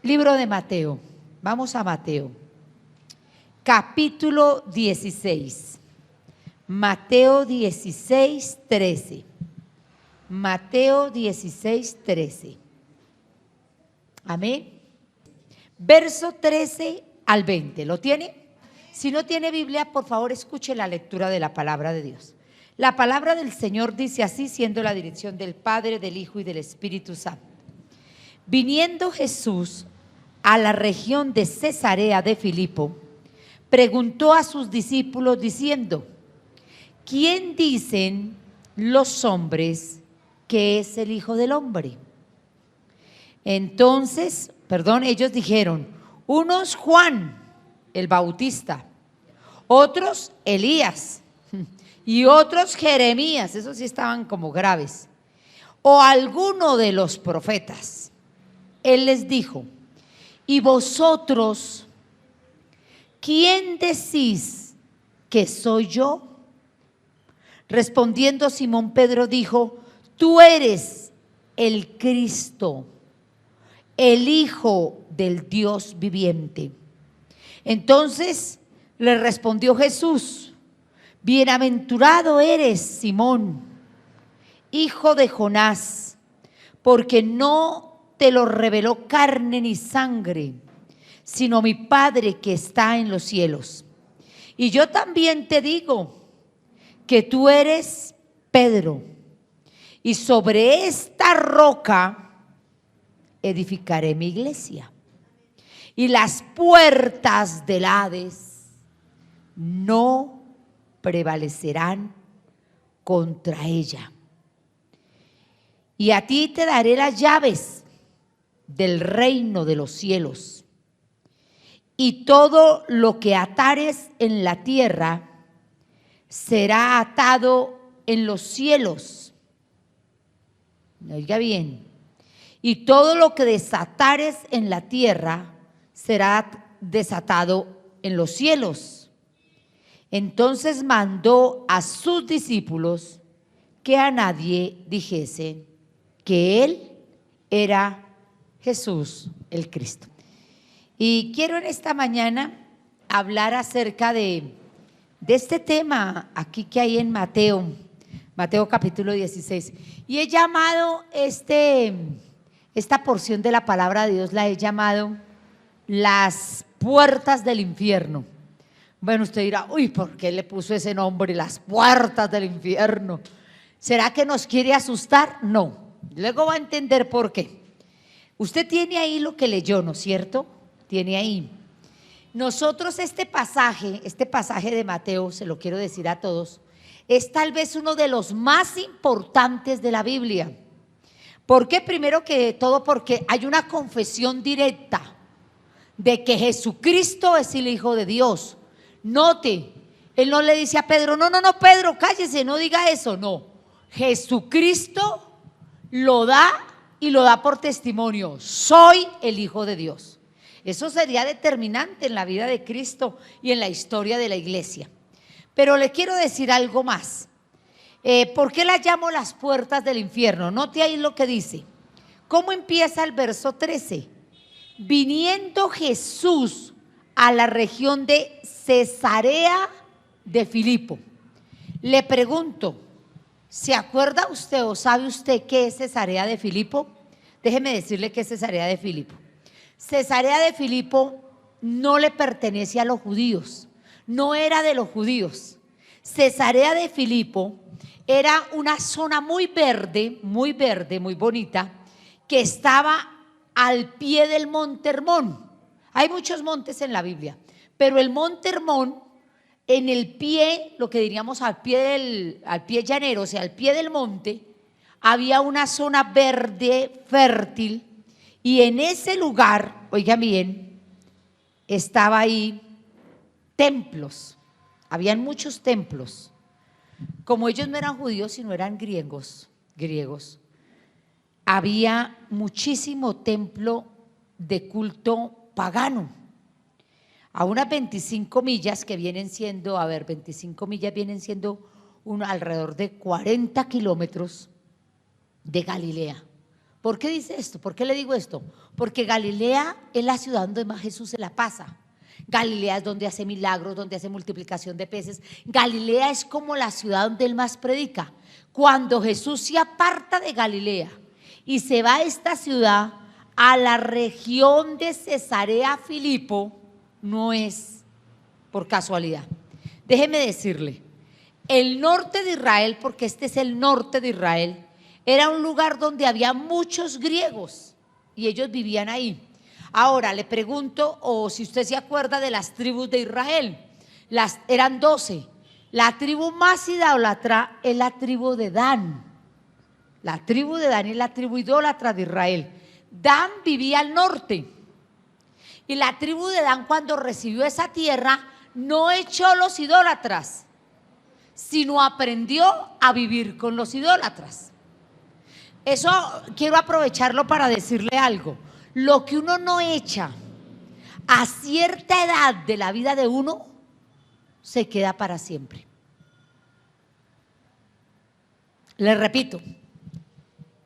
Libro de Mateo. Vamos a Mateo. Capítulo 16. Mateo 16, 13. Mateo 16, 13. Amén. Verso 13 al 20. ¿Lo tiene? Si no tiene Biblia, por favor, escuche la lectura de la palabra de Dios. La palabra del Señor dice así, siendo la dirección del Padre, del Hijo y del Espíritu Santo. Viniendo Jesús a la región de Cesarea de Filipo, preguntó a sus discípulos diciendo: ¿quién dicen los hombres que es el Hijo del Hombre? Entonces, ellos dijeron: unos Juan el Bautista, otros Elías y otros Jeremías, esos sí estaban como graves, o alguno de los profetas. Él les dijo: ¿y vosotros quién decís que soy yo? Respondiendo Simón Pedro dijo: tú eres el Cristo, el Hijo del Dios viviente. Entonces le respondió Jesús: bienaventurado eres, Simón, hijo de Jonás, porque no te lo reveló carne ni sangre, sino mi Padre que está en los cielos. Y yo también te digo que tú eres Pedro, y sobre esta roca edificaré mi iglesia, y las puertas del Hades no prevalecerán contra ella. Y a ti te daré las llaves del reino de los cielos, y todo lo que atares en la tierra será atado en los cielos. Oiga bien, y todo lo que desatares en la tierra será desatado en los cielos. Entonces mandó a sus discípulos que a nadie dijese que él era Jesús el Cristo. Y quiero en esta mañana hablar acerca de este tema aquí que hay en Mateo capítulo 16. Y he llamado esta porción de la palabra de Dios, la he llamado las puertas del infierno. Bueno, usted dirá: uy, ¿por qué le puso ese nombre, las puertas del infierno? ¿Será que nos quiere asustar? No, luego va a entender por qué. Usted tiene ahí lo que leyó, ¿no es cierto? Tiene ahí. Nosotros este pasaje de Mateo, se lo quiero decir a todos, es tal vez uno de los más importantes de la Biblia. ¿Por qué? Primero que todo porque hay una confesión directa de que Jesucristo es el Hijo de Dios. Note, él no le dice a Pedro: no, Pedro, cállese, no diga eso. No, Jesucristo lo da, y lo da por testimonio: soy el Hijo de Dios. Eso sería determinante en la vida de Cristo y en la historia de la iglesia. Pero le quiero decir algo más. ¿Por qué las llamo las puertas del infierno? Note ahí lo que dice. ¿Cómo empieza el verso 13? Viniendo Jesús a la región de Cesarea de Filipo. Le pregunto: ¿se acuerda usted o sabe usted qué es Cesarea de Filipo? Déjeme decirle qué es Cesarea de Filipo. Cesarea de Filipo no le pertenece a los judíos, no era de los judíos. Cesarea de Filipo era una zona muy verde, muy bonita, que estaba al pie del monte Hermón. Hay muchos montes en la Biblia, pero el monte Hermón, en el pie, lo que diríamos al pie llanero, o sea, al pie del monte, había una zona verde fértil, y en ese lugar, oigan bien, estaba ahí templos, habían muchos templos. Como ellos no eran judíos sino eran griegos, había muchísimo templo de culto pagano. a unas 25 millas que vienen siendo, 25 millas vienen siendo alrededor de 40 kilómetros de Galilea. ¿Por qué dice esto? ¿Por qué le digo esto? Porque Galilea es la ciudad donde más Jesús se la pasa. Galilea es donde hace milagros, donde hace multiplicación de peces. Galilea es como la ciudad donde él más predica. Cuando Jesús se aparta de Galilea y se va a esta ciudad, a la región de Cesarea Filipo, no es por casualidad. Déjeme decirle, el norte de Israel, porque este es el norte de Israel, era un lugar donde había muchos griegos y ellos vivían ahí. Ahora le pregunto, o si usted se acuerda de las tribus de Israel, eran 12. La tribu más idólatra es la tribu de Dan. La tribu de Dan es la tribu idólatra de Israel. Dan vivía al norte. Y la tribu de Dan, cuando recibió esa tierra, no echó los idólatras, sino aprendió a vivir con los idólatras. Eso quiero aprovecharlo para decirle algo. Lo que uno no echa a cierta edad de la vida de uno, se queda para siempre. Le repito,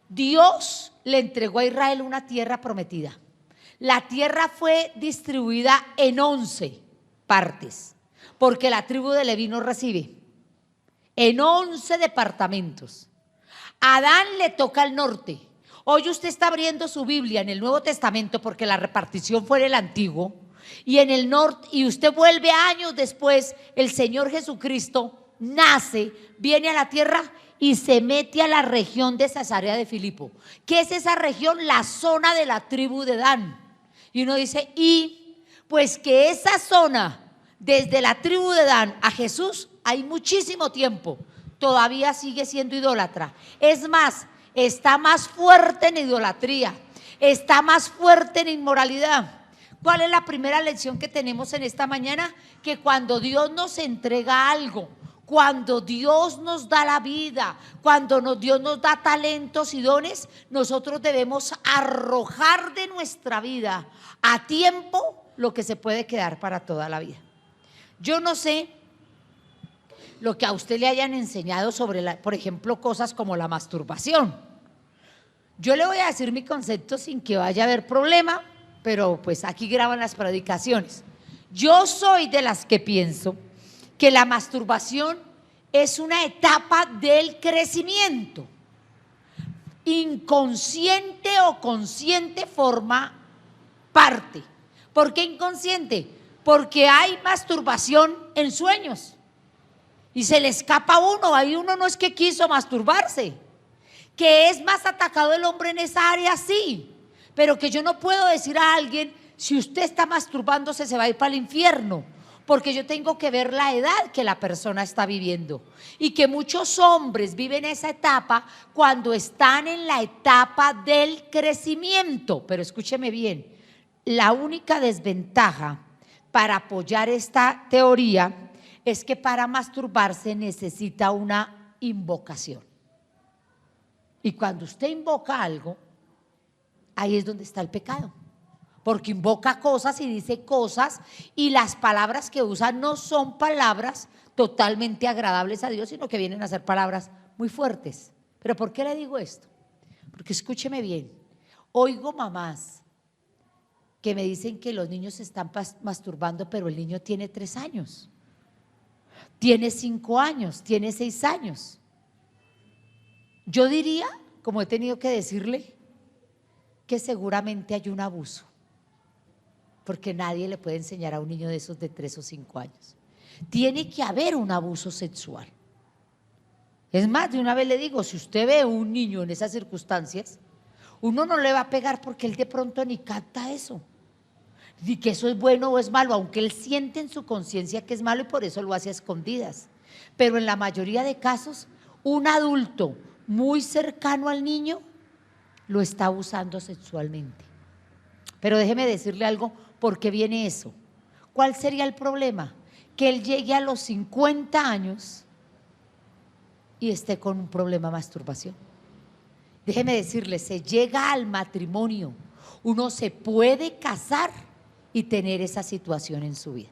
Dios le entregó a Israel una tierra prometida. La tierra fue distribuida en 11 partes, porque la tribu de Leví no recibe, en 11 departamentos. A Adán le toca el norte. Hoy usted está abriendo su Biblia en el Nuevo Testamento, porque la repartición fue en el Antiguo, y en el norte, y usted vuelve años después, el Señor Jesucristo nace, viene a la tierra y se mete a la región de Cesarea de Filipo. ¿Qué es esa región? La zona de la tribu de Dan. Y uno dice, y pues que esa zona, desde la tribu de Dan a Jesús, hay muchísimo tiempo, todavía sigue siendo idólatra. Es más, está más fuerte en idolatría, está más fuerte en inmoralidad. ¿Cuál es la primera lección que tenemos en esta mañana? Que cuando Dios nos entrega algo, cuando Dios nos da la vida, cuando Dios nos da talentos y dones, nosotros debemos arrojar de nuestra vida a tiempo lo que se puede quedar para toda la vida. Yo no sé lo que a usted le hayan enseñado sobre, por ejemplo, cosas como la masturbación. Yo le voy a decir mi concepto sin que vaya a haber problema, pero pues aquí graban las predicaciones. Yo soy de las que pienso que la masturbación es una etapa del crecimiento. Inconsciente o consciente forma parte. ¿Por qué inconsciente? Porque hay masturbación en sueños y se le escapa a uno. Ahí uno no es que quiso masturbarse. Que es más atacado el hombre en esa área, sí, pero que yo no puedo decir a alguien, si usted está masturbándose se va a ir para el infierno, porque yo tengo que ver la edad que la persona está viviendo, y que muchos hombres viven esa etapa cuando están en la etapa del crecimiento. Pero escúcheme bien, la única desventaja para apoyar esta teoría es que para masturbarse necesita una invocación. Y cuando usted invoca algo, ahí es donde está el pecado, porque invoca cosas y dice cosas, y las palabras que usa no son palabras totalmente agradables a Dios, sino que vienen a ser palabras muy fuertes. ¿Pero por qué le digo esto? Porque escúcheme bien, oigo mamás que me dicen que los niños se están masturbando, pero el niño tiene 3 años, tiene 5 años, tiene 6 años. Yo diría, como he tenido que decirle, que seguramente hay un abuso, porque nadie le puede enseñar a un niño de esos de 3 o 5 años. Tiene que haber un abuso sexual. Es más, de una vez le digo, si usted ve a un niño en esas circunstancias, uno no le va a pegar, porque él de pronto ni capta eso, ni que eso es bueno o es malo, aunque él siente en su conciencia que es malo y por eso lo hace a escondidas. Pero en la mayoría de casos, un adulto muy cercano al niño lo está abusando sexualmente. Pero déjeme decirle algo, ¿por qué viene eso? ¿Cuál sería el problema? Que él llegue a los 50 años y esté con un problema de masturbación. Déjeme decirle, se llega al matrimonio, uno se puede casar y tener esa situación en su vida.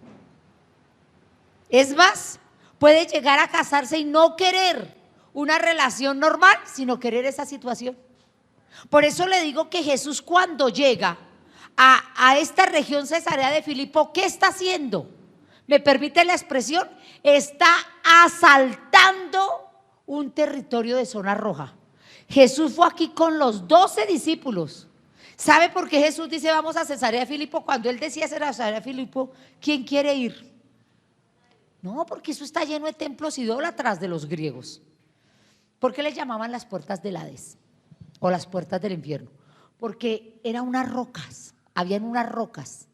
Es más, puede llegar a casarse y no querer una relación normal, sino querer esa situación. Por eso le digo que Jesús, cuando llega a esta región Cesarea de Filipo, ¿qué está haciendo? ¿Me permite la expresión? Está asaltando un territorio de zona roja. Jesús fue aquí con los 12 discípulos. ¿Sabe por qué Jesús dice vamos a Cesarea de Filipo? Cuando él decía Cesarea de Filipo, ¿quién quiere ir? No, porque eso está lleno de templos idólatras de los griegos. ¿Por qué le llamaban las puertas del Hades o las puertas del infierno? Porque eran unas rocas, habían unas rocas,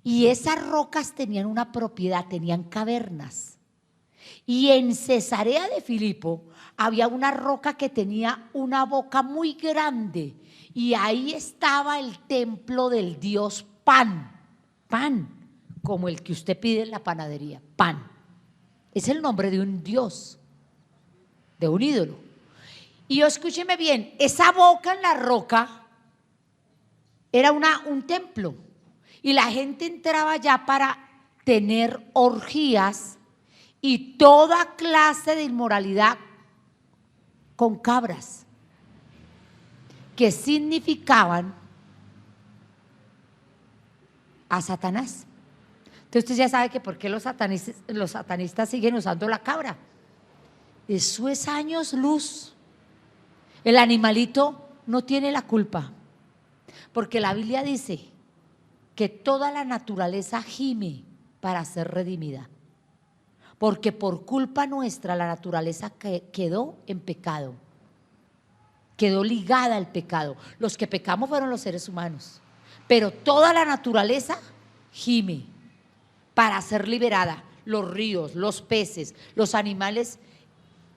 y esas rocas tenían una propiedad, tenían cavernas. Y en Cesarea de Filipo había una roca que tenía una boca muy grande, y ahí estaba el templo del dios Pan. Pan, como el que usted pide en la panadería, Pan. Es el nombre de un dios, de un ídolo. Y escúcheme bien, esa boca en la roca era un templo, y la gente entraba allá para tener orgías y toda clase de inmoralidad con cabras, que significaban a Satanás. Entonces usted ya sabe que por qué los satanistas siguen usando la cabra. Eso es años luz. El animalito no tiene la culpa, porque la Biblia dice que toda la naturaleza gime para ser redimida, porque por culpa nuestra la naturaleza quedó en pecado, quedó ligada al pecado. Los que pecamos fueron los seres humanos, pero toda la naturaleza gime para ser liberada. Los ríos, los peces, los animales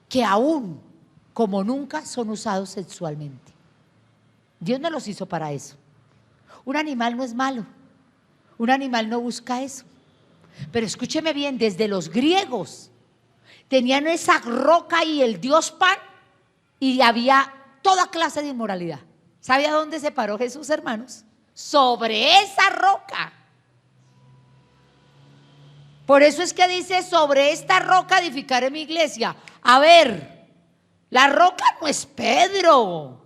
que aún como nunca son usados sexualmente. Dios no los hizo para eso. Un animal no es malo, un animal no busca eso. Pero escúcheme bien, desde los griegos tenían esa roca y el dios Pan, y había toda clase de inmoralidad. ¿Sabe a dónde se paró Jesús, hermanos? Sobre esa roca. Por eso es que dice: sobre esta roca edificaré mi iglesia. A ver, la roca no es Pedro,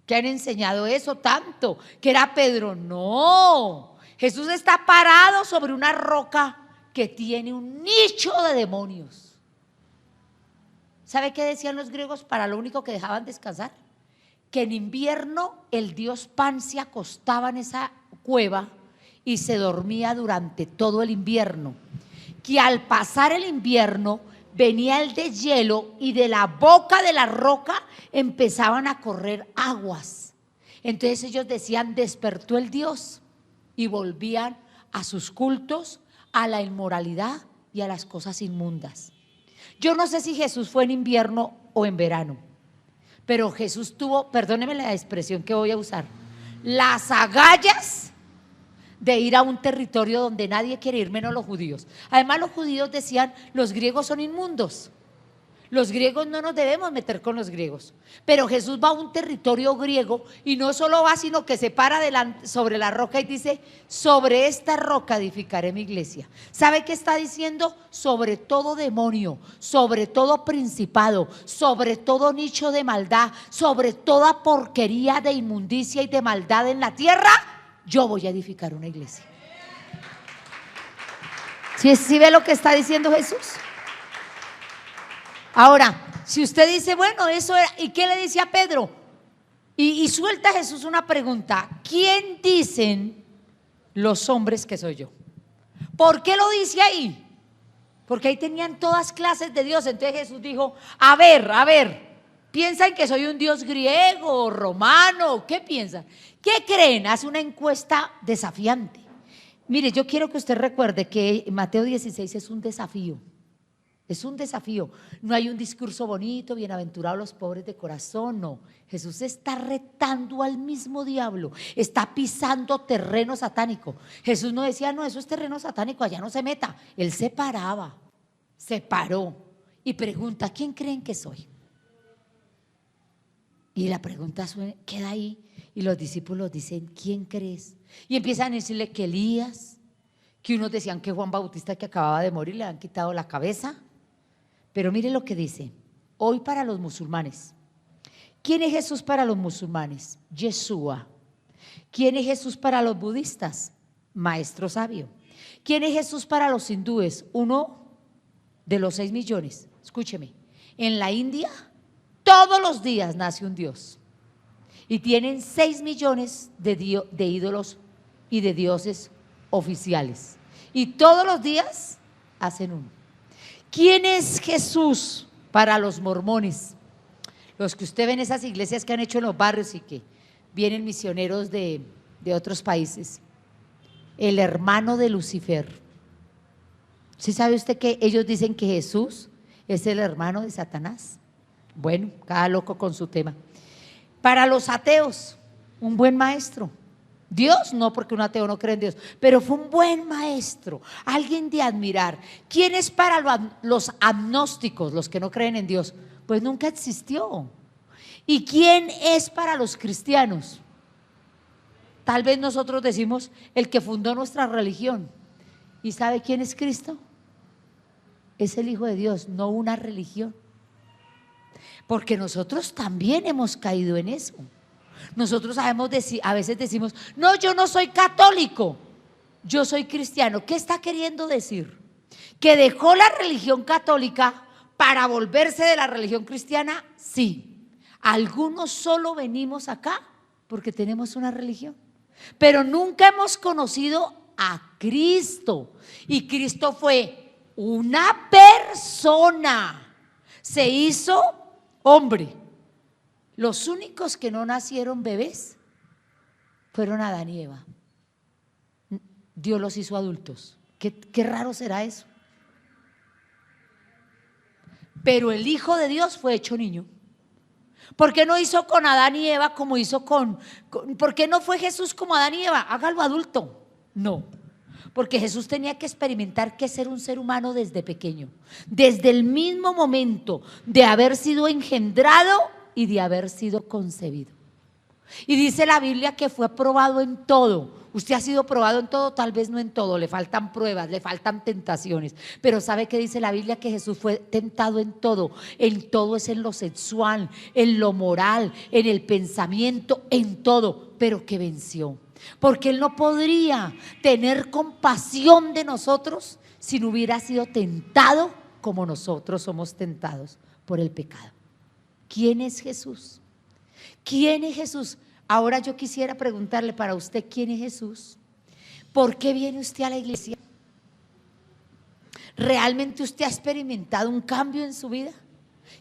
que han enseñado eso tanto, que era Pedro. No, Jesús está parado sobre una roca que tiene un nicho de demonios. ¿Sabe qué decían los griegos para lo único que dejaban descansar? Que en invierno el dios Pan se acostaba en esa cueva y se dormía durante todo el invierno, que al pasar el invierno venía el deshielo y de la boca de la roca empezaban a correr aguas. Entonces ellos decían: despertó el Dios, y volvían a sus cultos, a la inmoralidad y a las cosas inmundas. Yo no sé si Jesús fue en invierno o en verano, pero Jesús tuvo, perdóneme la expresión que voy a usar, las agallas de ir a un territorio donde nadie quiere ir, menos los judíos. Además, los judíos decían: los griegos son inmundos, los griegos no nos debemos meter con los griegos. Pero Jesús va a un territorio griego, y no solo va, sino que se para sobre la roca y dice: sobre esta roca edificaré mi iglesia. ¿Sabe qué está diciendo? Sobre todo demonio, sobre todo principado, sobre todo nicho de maldad, sobre toda porquería de inmundicia y de maldad en la tierra, yo voy a edificar una iglesia. ¿Sí ve lo que está diciendo Jesús? Ahora, si usted dice: bueno, eso era, ¿y qué le dice a Pedro? Y suelta Jesús una pregunta: ¿quién dicen los hombres que soy yo? ¿Por qué lo dice ahí? Porque ahí tenían todas clases de Dios. Entonces Jesús dijo: a ver, ¿piensan que soy un Dios griego, romano? ¿Qué piensan? ¿Qué creen? Hace una encuesta desafiante. Mire, yo quiero que usted recuerde que Mateo 16 es un desafío. Es un desafío. No hay un discurso bonito, bienaventurados los pobres de corazón, no. Jesús está retando al mismo diablo, está pisando terreno satánico. Jesús no decía: no, eso es terreno satánico, allá no se meta. Él se paraba, se paró y pregunta: ¿quién creen que soy? Y la pregunta queda ahí, Y los discípulos dicen, ¿quién crees? Y empiezan a decirle que Elías, que unos decían que Juan Bautista, que acababa de morir, le han quitado la cabeza. Pero mire lo que dice, hoy para los musulmanes. ¿Quién es Jesús para los musulmanes? Yeshua. ¿Quién es Jesús para los budistas? Maestro sabio. ¿Quién es Jesús para los hindúes? Uno de los 6 millones. Escúcheme, en la India todos los días nace un Dios y tienen 6 millones de ídolos y de dioses oficiales y todos los días hacen uno. ¿Quién es Jesús para los mormones? Los que usted ve en esas iglesias que han hecho en los barrios y que vienen misioneros de otros países. El hermano de Lucifer. ¿Sí sabe usted que ellos dicen que Jesús es el hermano de Satanás? Bueno, cada loco con su tema. Para los ateos, un buen maestro. Dios no, porque un ateo no cree en Dios, pero fue un buen maestro, alguien de admirar. ¿Quién es para los agnósticos, los que no creen en Dios? Pues nunca existió. ¿Y quién es para los cristianos? Tal vez nosotros decimos el que fundó nuestra religión. ¿Y sabe quién es Cristo? Es el Hijo de Dios, no una religión. Porque nosotros también hemos caído en eso. Nosotros a veces decimos, no, yo no soy católico, yo soy cristiano. ¿Qué está queriendo decir? ¿Que dejó la religión católica para volverse de la religión cristiana? Sí. Algunos solo venimos acá porque tenemos una religión, pero nunca hemos conocido a Cristo. Y Cristo fue una persona, se hizo hombre. Los únicos que no nacieron bebés fueron Adán y Eva. Dios los hizo adultos. Qué raro será eso. Pero el Hijo de Dios fue hecho niño. ¿Por qué no hizo con Adán y Eva como hizo ¿por qué no fue Jesús como Adán y Eva? Hágalo adulto. No, porque Jesús tenía que experimentar qué es ser un ser humano desde pequeño, desde el mismo momento de haber sido engendrado y de haber sido concebido. Y dice la Biblia que fue probado en todo. Usted ha sido probado en todo, tal vez no en todo, le faltan pruebas, le faltan tentaciones, pero ¿sabe qué dice la Biblia? Que Jesús fue tentado en todo es en lo sexual, en lo moral, en el pensamiento, en todo, pero que venció, porque Él no podría tener compasión de nosotros si no hubiera sido tentado como nosotros somos tentados por el pecado. ¿Quién es Jesús? ¿Quién es Jesús? Ahora yo quisiera preguntarle para usted, ¿quién es Jesús? ¿Por qué viene usted a la iglesia? ¿Realmente usted ha experimentado un cambio en su vida?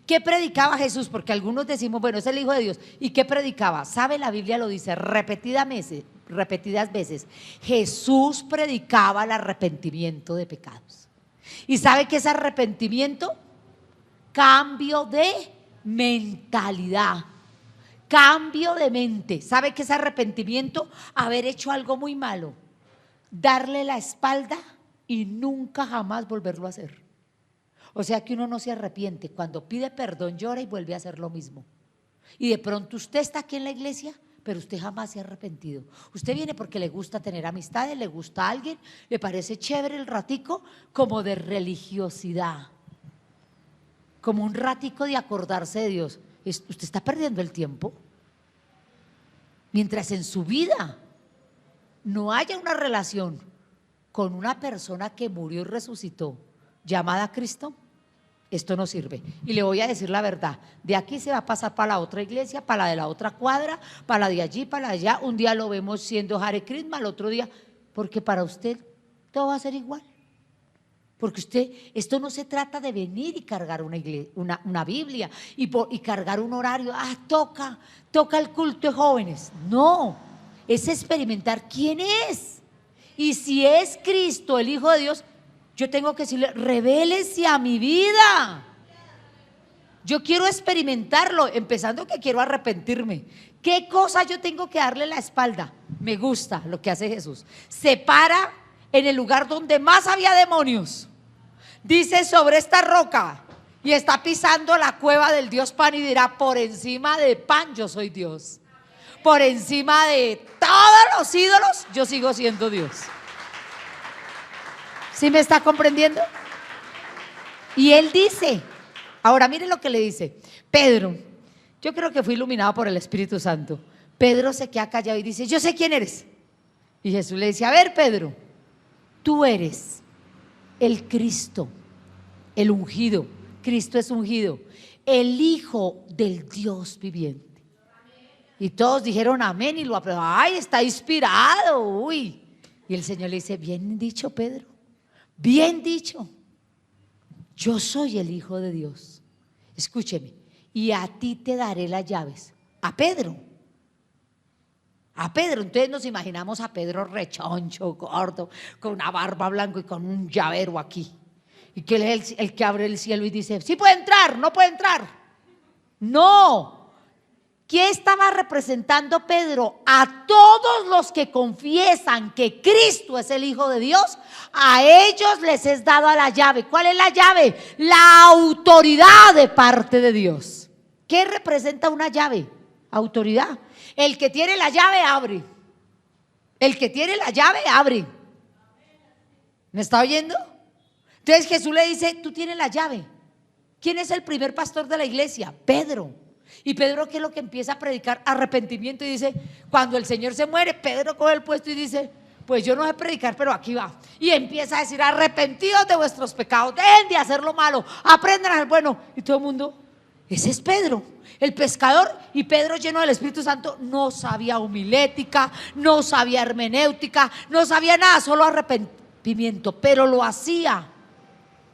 ¿Qué predicaba Jesús? Porque algunos decimos, bueno, es el Hijo de Dios. ¿Y qué predicaba? ¿Sabe? La Biblia lo dice repetidas veces. Jesús predicaba el arrepentimiento de pecados. ¿Y sabe qué es arrepentimiento? Cambio de mentalidad. Cambio de mente. ¿Sabe qué es arrepentimiento? Haber hecho algo muy malo, darle la espalda y nunca jamás volverlo a hacer. O sea que uno no se arrepiente, cuando pide perdón llora y vuelve a hacer lo mismo. Y de pronto usted está aquí en la iglesia, pero usted jamás se ha arrepentido. Usted viene porque le gusta tener amistades, le gusta a alguien, le parece chévere el ratico como de religiosidad, como un ratico de acordarse de Dios. Usted está perdiendo el tiempo. Mientras en su vida no haya una relación con una persona que murió y resucitó, llamada Cristo, esto no sirve. Y le voy a decir la verdad, de aquí se va a pasar para la otra iglesia, para la de la otra cuadra, para la de allí, para la de allá. Un día lo vemos siendo Hare Krishna, al otro día, porque para usted todo va a ser igual. Porque esto no se trata de venir y cargar una Biblia y cargar un horario. Toca el culto de jóvenes. No, es experimentar quién es. Y si es Cristo, el Hijo de Dios, yo tengo que decirle, revélese a mi vida. Yo quiero experimentarlo, empezando que quiero arrepentirme. ¿Qué cosa yo tengo que darle la espalda? Me gusta lo que hace Jesús. Se para en el lugar donde más había demonios. Dice, sobre esta roca, y está pisando la cueva del Dios Pan y dirá, por encima de Pan yo soy Dios. por encima de todos los ídolos, yo sigo siendo Dios. ¿Sí me está comprendiendo? Y él dice, ahora mire lo que le dice, Pedro, yo creo que fui iluminado por el Espíritu Santo. Pedro se queda callado y dice, yo sé quién eres. Y Jesús le dice, a ver, Pedro, tú eres el Cristo, el ungido. Cristo es ungido, el Hijo del Dios viviente. Y todos dijeron amén y lo aplaudieron. Ay, está inspirado, uy. Y el Señor le dice, bien dicho, Pedro, bien dicho. Yo soy el Hijo de Dios. Escúcheme, y a ti te daré las llaves. A Pedro. A Pedro. Entonces nos imaginamos a Pedro rechoncho, gordo, con una barba blanca y con un llavero aquí. Y que él es el que abre el cielo y dice, sí puede entrar, no puede entrar. No. ¿Qué estaba representando Pedro? A todos los que confiesan que Cristo es el Hijo de Dios, a ellos les es dada la llave. ¿Cuál es la llave? La autoridad de parte de Dios. ¿Qué representa una llave? Autoridad. El que tiene la llave abre. El que tiene la llave abre. ¿Me está oyendo? Entonces Jesús le dice, tú tienes la llave. ¿Quién es el primer pastor de la iglesia? Pedro. Y Pedro, ¿qué es lo que empieza a predicar? Arrepentimiento. Y dice, cuando el Señor se muere, Pedro coge el puesto y dice, pues yo no sé predicar, pero aquí va. Y empieza a decir, arrepentidos de vuestros pecados, dejen de hacer lo malo, aprendan a hacer bueno. Y todo el mundo, ese es Pedro, el pescador. Y Pedro, lleno del Espíritu Santo, no sabía homilética, no sabía hermenéutica, no sabía nada, solo arrepentimiento, pero lo hacía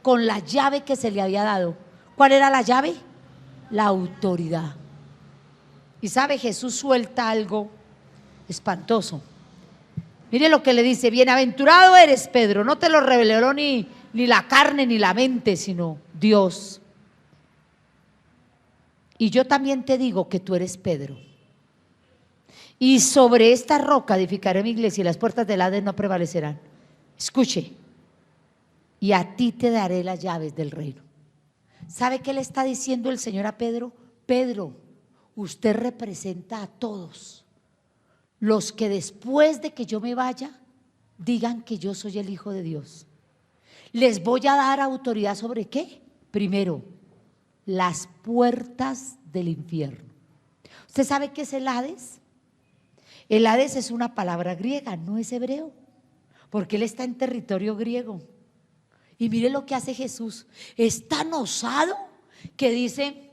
con la llave que se le había dado. ¿Cuál era la llave? La autoridad. Y sabe, Jesús suelta algo espantoso. Mire lo que le dice, bienaventurado eres, Pedro, no te lo reveló ni la carne ni la mente, sino Dios. Y yo también te digo que tú eres Pedro, y sobre esta roca edificaré mi iglesia, y las puertas del Hades no prevalecerán. Escuche, y a ti te daré las llaves del reino. ¿Sabe qué le está diciendo el Señor a Pedro? Pedro, usted representa a todos los que después de que yo me vaya digan que yo soy el Hijo de Dios. Les voy a dar autoridad sobre ¿qué? Primero, las puertas del infierno. ¿Usted sabe qué es el Hades? El Hades es una palabra griega, no es hebreo, porque él está en territorio griego. Y mire lo que hace Jesús, es tan osado que dice,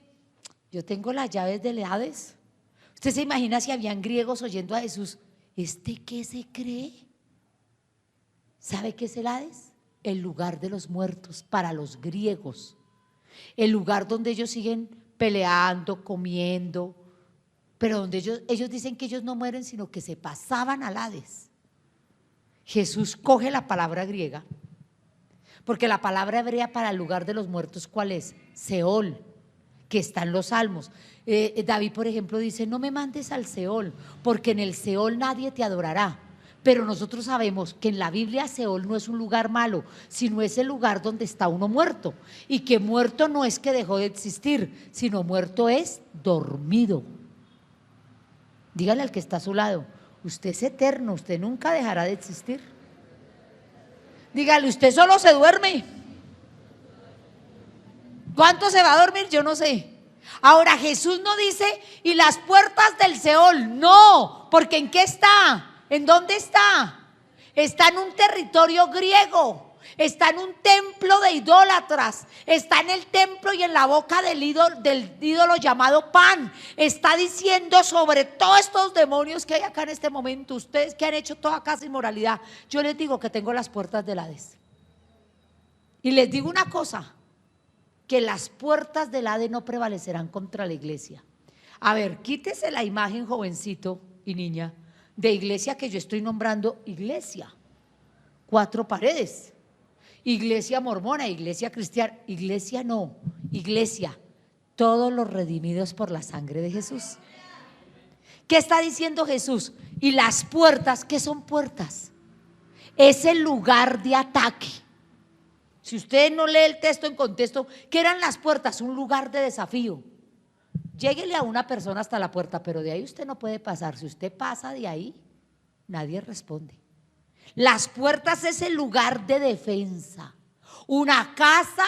yo tengo las llaves del Hades. Usted se imagina si habían griegos oyendo a Jesús, ¿este qué se cree? ¿Sabe qué es el Hades? El lugar de los muertos para los griegos, el lugar donde ellos siguen peleando, comiendo, pero donde ellos dicen que ellos no mueren, sino que se pasaban al Hades. Jesús coge la palabra griega, porque la palabra hebrea para el lugar de los muertos, ¿cuál es? Seol, que está en los Salmos. David, por ejemplo, dice, no me mandes al Seol, porque en el Seol nadie te adorará. Pero nosotros sabemos que en la Biblia Seol no es un lugar malo, sino es el lugar donde está uno muerto. Y que muerto no es que dejó de existir, sino muerto es dormido. Dígale al que está a su lado, usted es eterno, usted nunca dejará de existir. Dígale, usted solo se duerme. ¿Cuánto se va a dormir? Yo no sé. Ahora Jesús no dice, y las puertas del Seol, no, porque ¿en qué está? ¿En dónde está? Está en un territorio griego, está en un templo de idólatras, está en el templo y en la boca del ídolo llamado Pan. Está diciendo sobre todos estos demonios que hay acá en este momento, ustedes que han hecho toda casa inmoralidad, yo les digo que tengo las puertas del Hades. Y les digo una cosa, que las puertas del Hades no prevalecerán contra la iglesia. A ver, quítese la imagen, jovencito y niña, de iglesia que yo estoy nombrando iglesia. 4 paredes. Iglesia mormona, iglesia cristiana, iglesia no, iglesia, todos los redimidos por la sangre de Jesús. ¿Qué está diciendo Jesús? Y las puertas, ¿qué son puertas? Es el lugar de ataque. Si usted no lee el texto en contexto, ¿qué eran las puertas? Un lugar de desafío. lléguele a una persona hasta la puerta, pero de ahí usted no puede pasar. Si usted pasa de ahí, nadie responde. Las puertas es el lugar de defensa. Una casa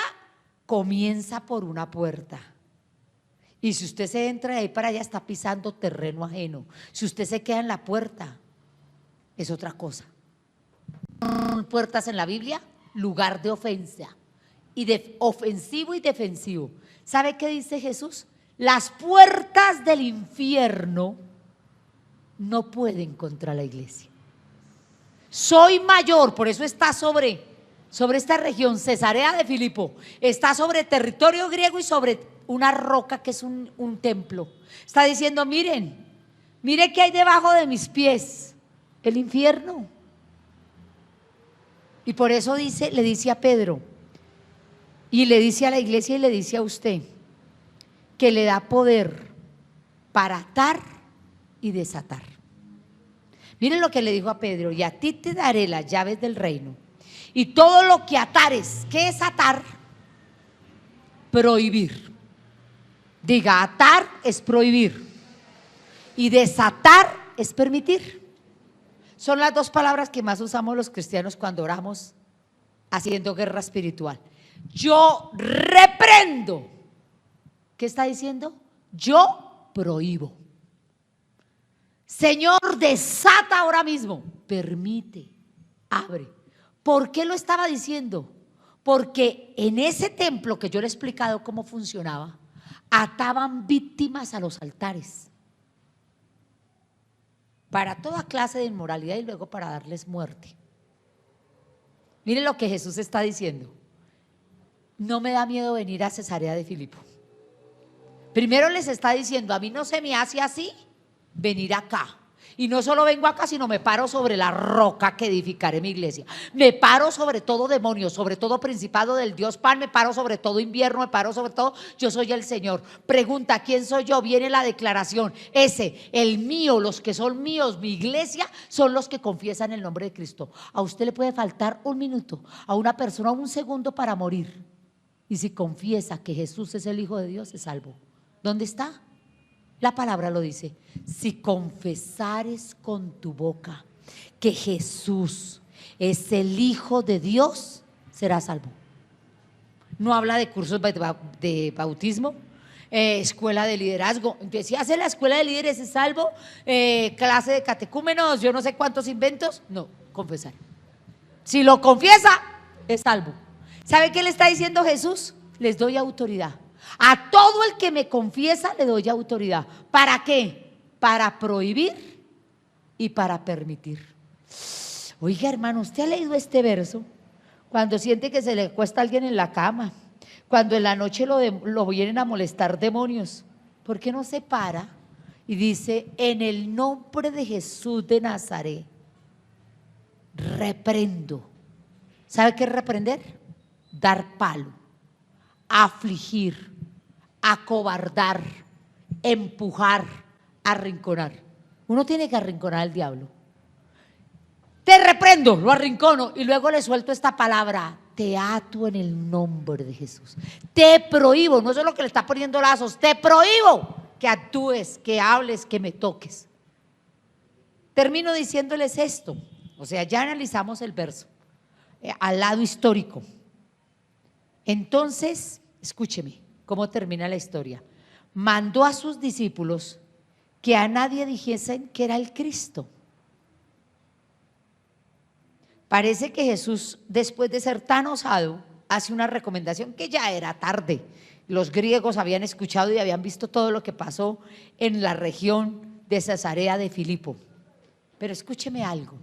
comienza por una puerta. Y si usted se entra de ahí para allá, está pisando terreno ajeno. Si usted se queda en la puerta, es otra cosa. Puertas en la Biblia, lugar de ofensa. Y de ofensivo y defensivo. ¿Sabe qué dice Jesús? Las puertas del infierno no pueden contra la iglesia. Soy mayor, por eso está sobre esta región, Cesarea de Filipo, está sobre territorio griego y sobre una roca que es un templo. Está diciendo, miren qué hay debajo de mis pies, el infierno. Y por eso le dice a Pedro, y le dice a la iglesia y le dice a usted, que le da poder para atar y desatar. Miren lo que le dijo a Pedro: y a ti te daré las llaves del reino, y todo lo que atares. ¿Qué es atar? Prohibir. Diga, atar es prohibir y desatar es permitir. Son las dos palabras que más usamos los cristianos cuando oramos haciendo guerra espiritual. Yo reprendo. ¿Qué está diciendo? Yo prohíbo. Señor, desata ahora mismo. Permite, abre. ¿Por qué lo estaba diciendo? Porque en ese templo que yo le he explicado cómo funcionaba, ataban víctimas a los altares para toda clase de inmoralidad y luego para darles muerte. Miren lo que Jesús está diciendo. No me da miedo venir a Cesarea de Filipo. Primero les está diciendo, a mí no se me hace así venir acá. Y no solo vengo acá, sino me paro sobre la roca que edificaré mi iglesia. Me paro sobre todo demonio, sobre todo principado del Dios Pan, me paro sobre todo invierno, me paro sobre todo, yo soy el Señor. Pregunta, ¿quién soy yo? Viene la declaración, el mío, los que son míos, mi iglesia, son los que confiesan el nombre de Cristo. A usted le puede faltar un minuto, a una persona un segundo para morir. Y si confiesa que Jesús es el Hijo de Dios, es salvo. ¿Dónde está? La palabra lo dice: si confesares con tu boca que Jesús es el Hijo de Dios, serás salvo. No habla de cursos de bautismo, escuela de liderazgo. Entonces, si hace la escuela de líderes es salvo, clase de catecúmenos, yo no sé cuántos inventos. No, confesar. Si lo confiesa, es salvo. ¿Sabe qué le está diciendo Jesús? Les doy autoridad. A todo el que me confiesa le doy autoridad. ¿Para qué? Para prohibir y para permitir. Oiga, hermano, ¿usted ha leído este verso? Cuando siente que se le acuesta alguien en la cama, cuando en la noche lo vienen a molestar demonios, ¿por qué no se para y dice: en el nombre de Jesús de Nazaret reprendo? ¿Sabe qué es reprender? Dar palo, afligir, acobardar, empujar, arrinconar. Uno tiene que arrinconar al diablo. Te reprendo, lo arrincono y luego le suelto esta palabra: te ato en el nombre de Jesús. Te prohíbo, no es lo que le está poniendo lazos, te prohíbo que actúes, que hables, que me toques. Termino diciéndoles esto, o sea, ya analizamos el verso al lado histórico. Entonces, escúcheme cómo termina la historia. Mandó a sus discípulos que a nadie dijesen que era el Cristo. Parece que Jesús, después de ser tan osado, hace una recomendación que ya era tarde. Los griegos habían escuchado y habían visto todo lo que pasó en la región de Cesarea de Filipo. Pero escúcheme algo.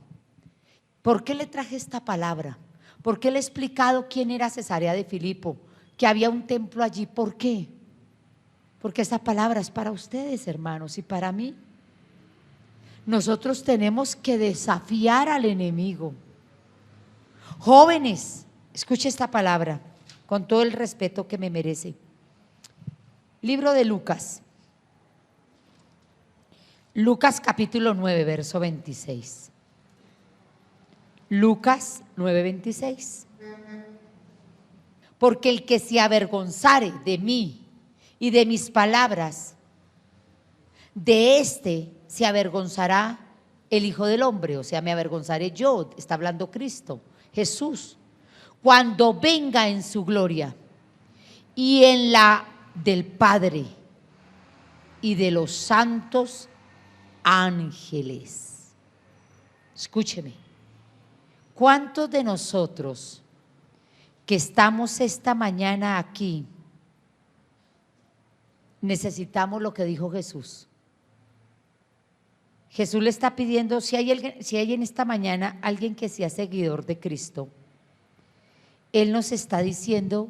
¿Por qué le traje esta palabra? ¿Por qué le he explicado quién era Cesarea de Filipo? Que había un templo allí. ¿Por qué? Porque esta palabra es para ustedes, hermanos, y para mí. Nosotros tenemos que desafiar al enemigo. Jóvenes, escuche esta palabra con todo el respeto que me merece. Libro de Lucas. Lucas capítulo 9, verso 26. Lucas 9:26. Porque el que se avergonzare de mí y de mis palabras De este se avergonzará el Hijo del Hombre, o sea, me avergonzaré yo, está hablando Cristo, Jesús, cuando venga en su gloria y en la del Padre y de los santos ángeles. Escúcheme, ¿cuántos de nosotros que estamos esta mañana aquí necesitamos lo que dijo Jesús? Jesús le está pidiendo, si hay en esta mañana alguien que sea seguidor de Cristo, Él nos está diciendo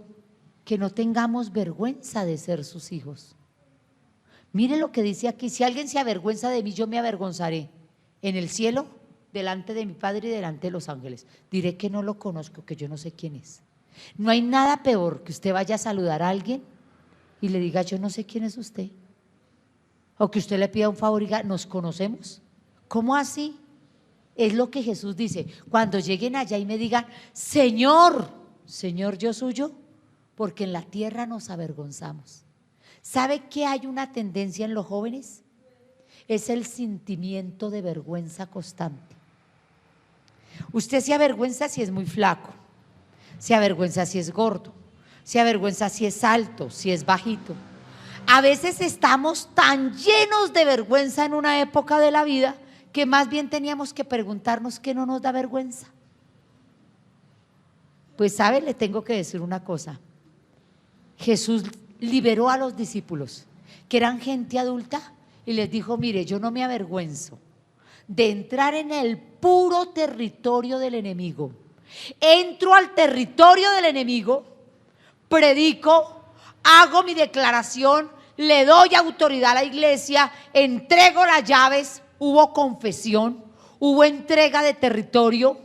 que no tengamos vergüenza de ser sus hijos. Mire lo que dice aquí: si alguien se avergüenza de mí, yo me avergonzaré en el cielo, delante de mi Padre y delante de los ángeles. Diré que no lo conozco, que yo no sé quién es. No hay nada peor que usted vaya a saludar a alguien y le diga, yo no sé quién es usted. O que usted le pida un favor y diga, ¿nos conocemos? ¿Cómo así? Es lo que Jesús dice. Cuando lleguen allá y me digan, Señor, Señor, yo suyo, porque en la tierra nos avergonzamos. ¿Sabe que hay una tendencia en los jóvenes? Es el sentimiento de vergüenza constante. Usted se avergüenza si es muy flaco, se avergüenza si es gordo, se avergüenza si es alto, si es bajito. A veces estamos tan llenos de vergüenza en una época de la vida que más bien teníamos que preguntarnos qué no nos da vergüenza. Pues sabe, le tengo que decir una cosa. Jesús liberó a los discípulos, que eran gente adulta, y les dijo, mire, yo no me avergüenzo de entrar en el puro territorio del enemigo. Entro al territorio del enemigo, predico, hago mi declaración, le doy autoridad a la iglesia, entrego las llaves, hubo confesión, hubo entrega de territorio,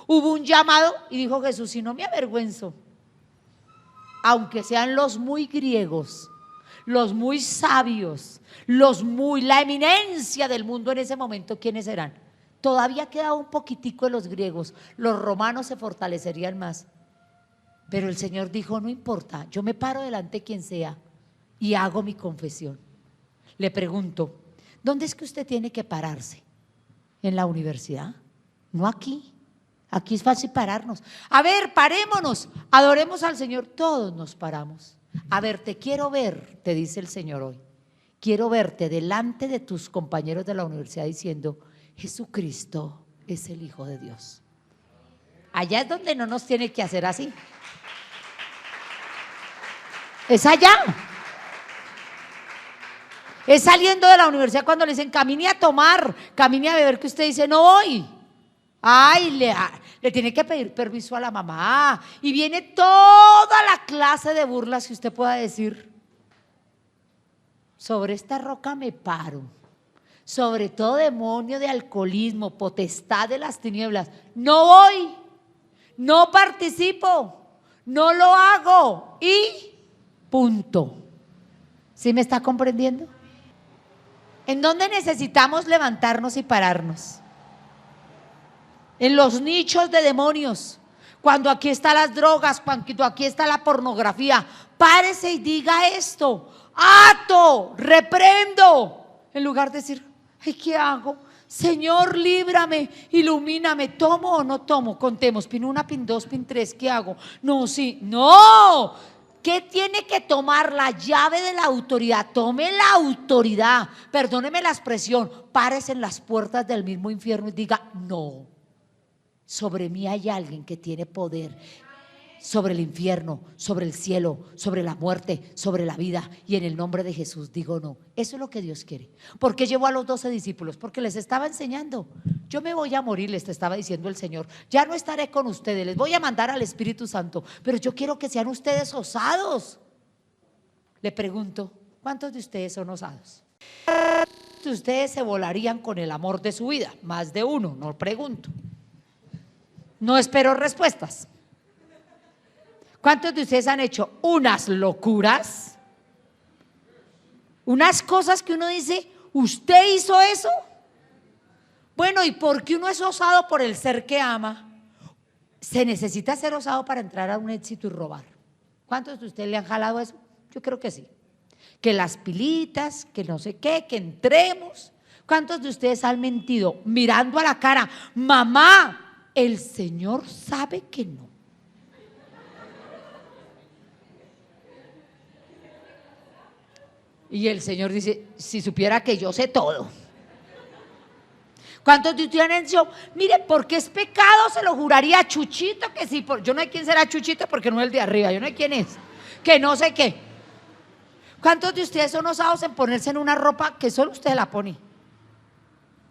hubo un llamado y dijo Jesús, si no me avergüenzo, aunque sean los muy griegos, los muy sabios, la eminencia del mundo en ese momento, ¿quiénes eran? Todavía quedaba un poquitico de los griegos, los romanos se fortalecerían más. Pero el Señor dijo, no importa, yo me paro delante de quien sea y hago mi confesión. Le pregunto, ¿dónde es que usted tiene que pararse? ¿En la universidad? No aquí. Aquí es fácil pararnos. A ver, parémonos, adoremos al Señor. Todos nos paramos. A ver, te quiero ver, te dice el Señor hoy. Quiero verte delante de tus compañeros de la universidad diciendo, Jesucristo es el Hijo de Dios. Allá es donde no nos tiene que hacer así. Es allá. Es saliendo de la universidad cuando le dicen camine a tomar, camine a beber, que usted dice no voy. Ay, le tiene que pedir permiso a la mamá y viene toda la clase de burlas que usted pueda decir. Sobre esta roca me paro, sobre todo demonio de alcoholismo, potestad de las tinieblas, no voy, no participo, no lo hago y punto. ¿Sí me está comprendiendo? ¿En dónde necesitamos levantarnos y pararnos? En los nichos de demonios. Cuando aquí están las drogas, cuando aquí está la pornografía, párese y diga esto: ato, reprendo, en lugar de decir, ay, ¿qué hago? Señor, líbrame, ilumíname, ¿tomo o no tomo? Contemos, pin 1, pin 2, pin 3, ¿qué hago? No, sí, no. ¿Qué tiene que tomar? La llave de la autoridad. Tome la autoridad, perdóneme la expresión, párese en las puertas del mismo infierno y diga, no, sobre mí hay alguien que tiene poder sobre el infierno, sobre el cielo, sobre la muerte, sobre la vida, y en el nombre de Jesús digo no. Eso es lo que Dios quiere. ¿Por qué llevó a los 12 discípulos? Porque les estaba enseñando. Yo me voy a morir, les estaba diciendo el Señor, ya no estaré con ustedes, les voy a mandar al Espíritu Santo, pero yo quiero que sean ustedes osados. Le pregunto, ¿cuántos de ustedes son osados? ¿Cuántos de ustedes se volarían con el amor de su vida? Más de uno, no pregunto. No espero respuestas. ¿Cuántos de ustedes han hecho unas locuras? Unas cosas que uno dice, ¿usted hizo eso? Bueno, ¿y por qué uno es osado? Por el ser que ama. Se necesita ser osado para entrar a un éxito y robar. ¿Cuántos de ustedes le han jalado eso? Yo creo que sí. que las pilitas, que no sé qué, que entremos. ¿Cuántos de ustedes han mentido mirando a la cara? Mamá, el Señor sabe que no. Y el Señor dice, si supiera que yo sé todo. ¿Cuántos de ustedes han dicho, mire, porque es pecado, se lo juraría a Chuchito que sí? Yo no sé quién será Chuchito porque no es el de arriba, yo no sé quién es, que no sé qué. ¿Cuántos de ustedes son osados en ponerse en una ropa que solo usted la pone?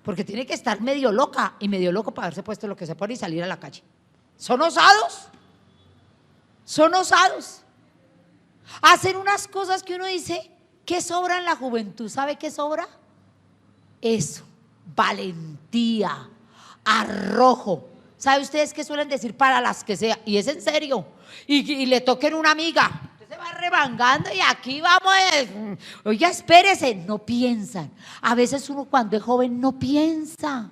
Porque tiene que estar medio loca y medio loco para haberse puesto lo que se pone y salir a la calle. ¿Son osados? Son osados. Hacen unas cosas que uno dice, ¿qué sobra en la juventud? ¿Sabe qué sobra? Eso, valentía, arrojo. ¿Sabe ustedes qué suelen decir para las que sea? Y es en serio. Y le toquen una amiga. Usted se va remangando y aquí vamos. Oiga, espérese. No piensan. A veces uno cuando es joven no piensa.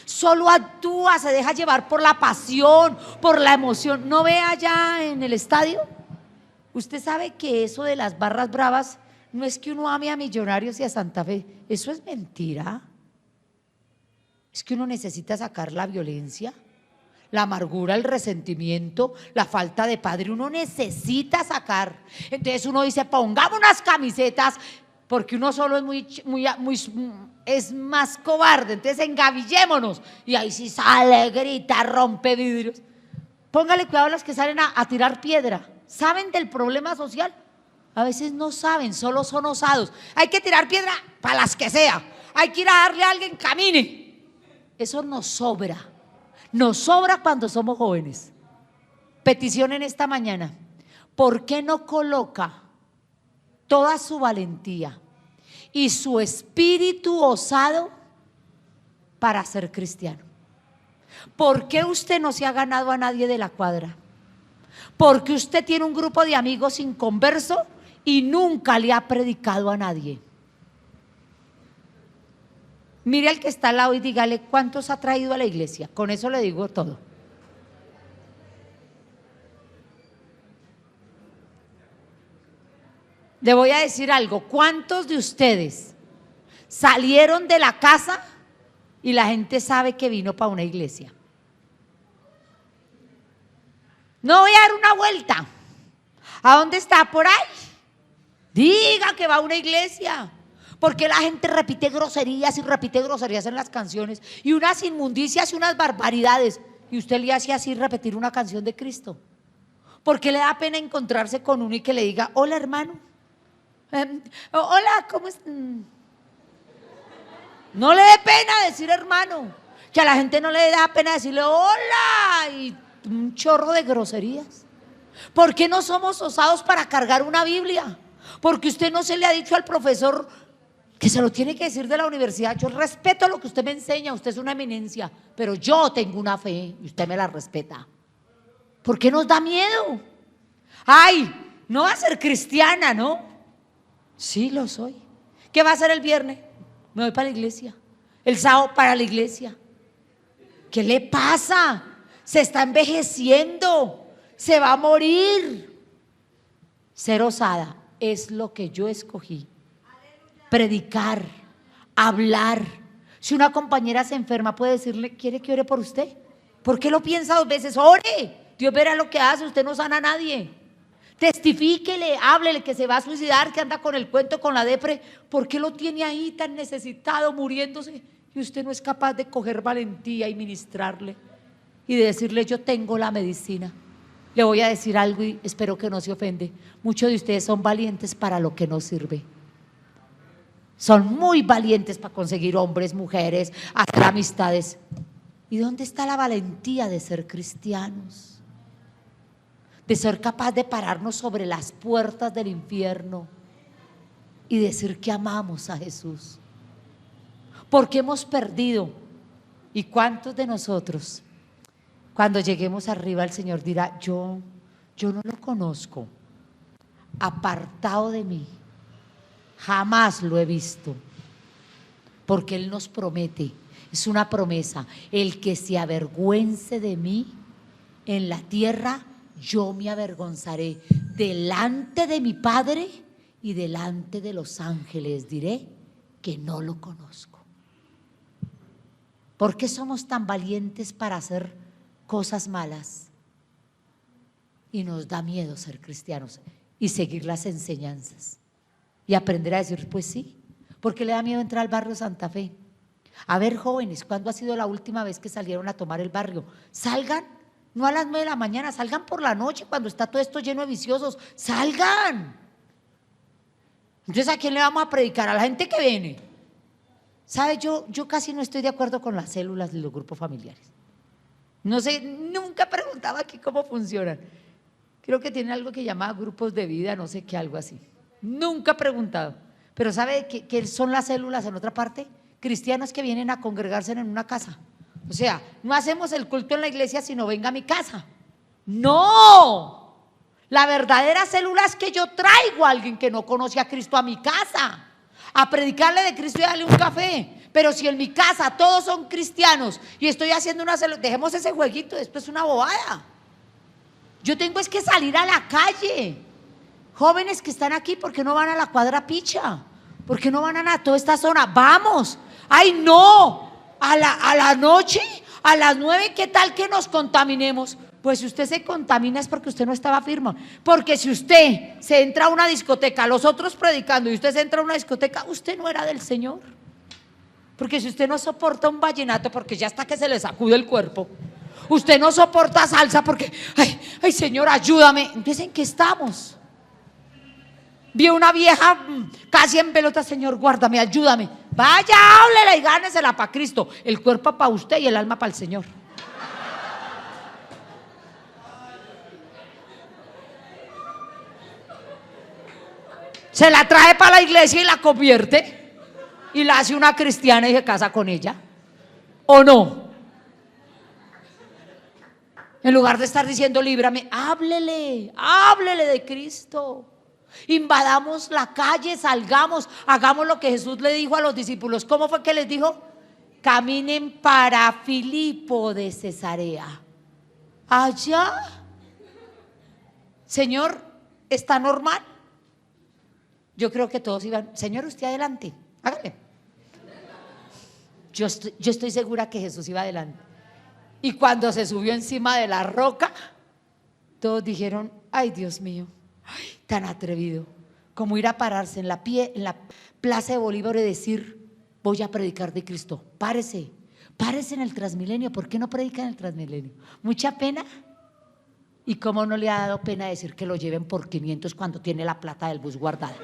Solo actúa, se deja llevar por la pasión, por la emoción. ¿No ve allá en el estadio? Usted sabe que eso de las barras bravas no es que uno ame a Millonarios y a Santa Fe. Eso es mentira. Es que uno necesita sacar la violencia, la amargura, el resentimiento, la falta de padre. Uno necesita sacar. Entonces uno dice, pongamos unas camisetas, porque uno solo es es más cobarde. Entonces engavillémonos. Y ahí sí sale, grita, rompe vidrios. Póngale cuidado a los que salen a tirar piedra. ¿Saben del problema social? A veces no saben, solo son osados. Hay que tirar piedra para las que sea. Hay que ir a darle a alguien, camine. Eso nos sobra cuando somos jóvenes. Petición en esta mañana: ¿por qué no coloca toda su valentía y su espíritu osado para ser cristiano? ¿Por qué usted no se ha ganado a nadie de la cuadra? ¿Por qué usted tiene un grupo de amigos inconverso y nunca le ha predicado a nadie? Mire al que está al lado y dígale, ¿cuántos ha traído a la iglesia? Con eso le digo todo. Le voy a decir algo. ¿Cuántos de ustedes salieron de la casa y la gente sabe que vino para una iglesia? No voy a dar una vuelta. ¿A dónde está? Por ahí. Diga que va a una iglesia. Porque la gente repite groserías y repite groserías en las canciones y unas inmundicias y unas barbaridades, y usted le hace así repetir una canción de Cristo. Porque le da pena encontrarse con uno y que le diga, hola hermano, hola, ¿cómo es? No le dé pena decir hermano, que a la gente no le da pena decirle hola y un chorro de groserías. ¿Por qué no somos osados para cargar una Biblia? Porque usted no se le ha dicho al profesor que se lo tiene que decir de la universidad. Yo respeto lo que usted me enseña, usted es una eminencia, pero yo tengo una fe y usted me la respeta. ¿Por qué nos da miedo? Ay, no va a ser cristiana, ¿no? Sí, lo soy. ¿Qué va a hacer el viernes? Me voy para la iglesia. El sábado para la iglesia. ¿Qué le pasa? Se está envejeciendo, se va a morir. Ser osada es lo que yo escogí. Predicar, hablar. Si una compañera se enferma, puede decirle, ¿quiere que ore por usted? ¿Por qué lo piensa 2 veces? Ore, Dios verá lo que hace, usted no sana a nadie. Testifíquele, háblele que se va a suicidar, que anda con el cuento, con la depre. ¿Por qué lo tiene ahí tan necesitado, muriéndose? Y usted no es capaz de coger valentía y ministrarle y de decirle, yo tengo la medicina. Le voy a decir algo y espero que no se ofende. Muchos de ustedes son valientes para lo que no sirve. Son muy valientes para conseguir hombres, mujeres, hacer amistades. ¿Y dónde está la valentía de ser cristianos? De ser capaz de pararnos sobre las puertas del infierno y decir que amamos a Jesús. Porque hemos perdido. ¿Y cuántos de nosotros, cuando lleguemos arriba, el Señor dirá, yo no lo conozco, apartado de mí? Jamás lo he visto, porque Él nos promete, es una promesa, el que se avergüence de mí en la tierra, yo me avergonzaré delante de mi Padre y delante de los ángeles diré que no lo conozco. ¿Por qué somos tan valientes para hacer cosas malas? Y nos da miedo ser cristianos y seguir las enseñanzas y aprender a decir, pues sí. ¿Por qué le da miedo entrar al barrio Santa Fe? A ver, jóvenes, ¿cuándo ha sido la última vez que salieron a tomar el barrio? Salgan, no a las 9 de la mañana, salgan por la noche cuando está todo esto lleno de viciosos. ¡Salgan! Entonces, ¿a quién le vamos a predicar? A la gente que viene. ¿Sabe? Yo casi no estoy de acuerdo con las células de los grupos familiares. No sé, nunca preguntaba aquí cómo funcionan. Creo que tienen algo que llama grupos de vida, no sé qué, algo así. Nunca he preguntado. Pero ¿sabe qué son las células en otra parte? Cristianos que vienen a congregarse en una casa. O sea, no hacemos el culto en la iglesia, sino venga a mi casa. ¡No! La verdadera célula es que yo traigo a alguien que no conoce a Cristo a mi casa, a predicarle de Cristo y darle un café. Pero si en mi casa todos son cristianos y estoy haciendo una célula, dejemos ese jueguito, esto es una bobada. Yo tengo es que salir a la calle. Jóvenes que están aquí, ¿por qué no van a la Cuadra Picha? ¿Por qué no van a toda esta zona? ¡Vamos! ¡Ay, no! A la noche, a las 9, ¿qué tal que nos contaminemos? Pues si usted se contamina es porque usted no estaba firme. Porque si usted se entra a una discoteca, los otros predicando, y usted se entra a una discoteca, usted no era del Señor. Porque si usted no soporta un vallenato, porque ya hasta que se le sacude el cuerpo, usted no soporta salsa porque, ay Señor, ayúdame. Entonces, ¿en qué estamos? Vi una vieja casi en pelota, Señor, guárdame, ayúdame. Vaya, háblele y gánesela para Cristo. El cuerpo para usted y el alma para el Señor. Se la trae para la iglesia y la convierte y la hace una cristiana y se casa con ella. ¿O no? En lugar de estar diciendo líbrame, háblele de Cristo. Invadamos la calle, salgamos, hagamos lo que Jesús le dijo a los discípulos. ¿Cómo fue que les dijo? Caminen para Filipo de Cesarea. Allá, Señor, ¿está normal? Yo creo que todos iban, Señor, usted adelante, hágale. Yo estoy segura que Jesús iba adelante. Y cuando se subió encima de la roca, todos dijeron, ay Dios mío, ay, tan atrevido, como ir a pararse en la Plaza de Bolívar y decir, voy a predicar de Cristo. Párese en el Transmilenio. ¿Por qué no predica en el Transmilenio? Mucha pena. ¿Y cómo no le ha dado pena decir que lo lleven por 500 cuando tiene la plata del bus guardada?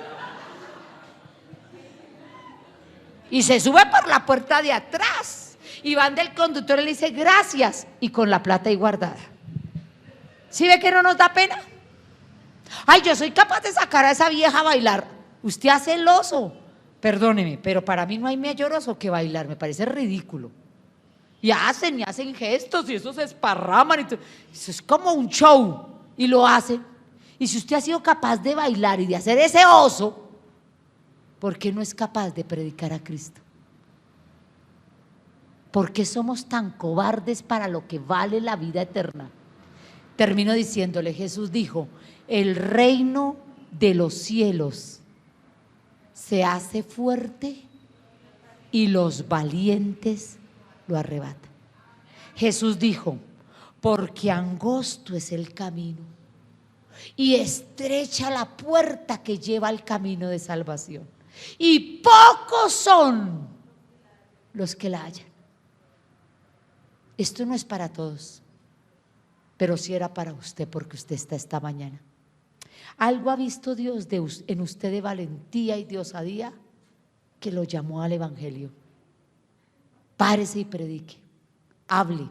Y se sube por la puerta de atrás y van del conductor y le dice gracias, y con la plata ahí guardada. ¿Sí ve que no nos da pena? Ay, yo soy capaz de sacar a esa vieja a bailar. Usted hace el oso, perdóneme, pero para mí no hay mayor oso que bailar, me parece ridículo. Y hacen gestos y eso se esparraman y eso es como un show y lo hacen. Y si usted ha sido capaz de bailar y de hacer ese oso, ¿por qué no es capaz de predicar a Cristo? ¿Por qué somos tan cobardes para lo que vale la vida eterna? Termino diciéndole, Jesús dijo, el reino de los cielos se hace fuerte y los valientes lo arrebatan. Jesús dijo, porque angosto es el camino y estrecha la puerta que lleva al camino de salvación, y pocos son los que la hallan. Esto no es para todos, pero sí era para usted, porque usted está esta mañana. Algo ha visto Dios en usted de valentía y de osadía que lo llamó al evangelio. Párese y predique, hable.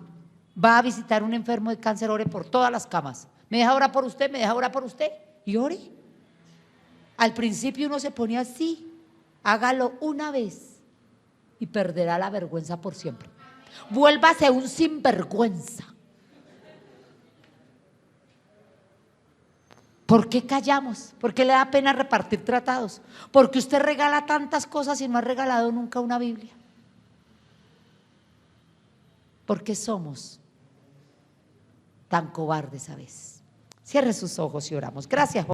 Va a visitar un enfermo de cáncer, ore por todas las camas. ¿Me deja orar por usted? ¿Me deja orar por usted? Y ore. Al principio uno se ponía así, hágalo una vez y perderá la vergüenza por siempre. Vuélvase un sinvergüenza. ¿Por qué callamos? ¿Por qué le da pena repartir tratados? Porque usted regala tantas cosas y no ha regalado nunca una Biblia. ¿Por qué somos tan cobardes a veces? Cierre sus ojos y oramos. Gracias.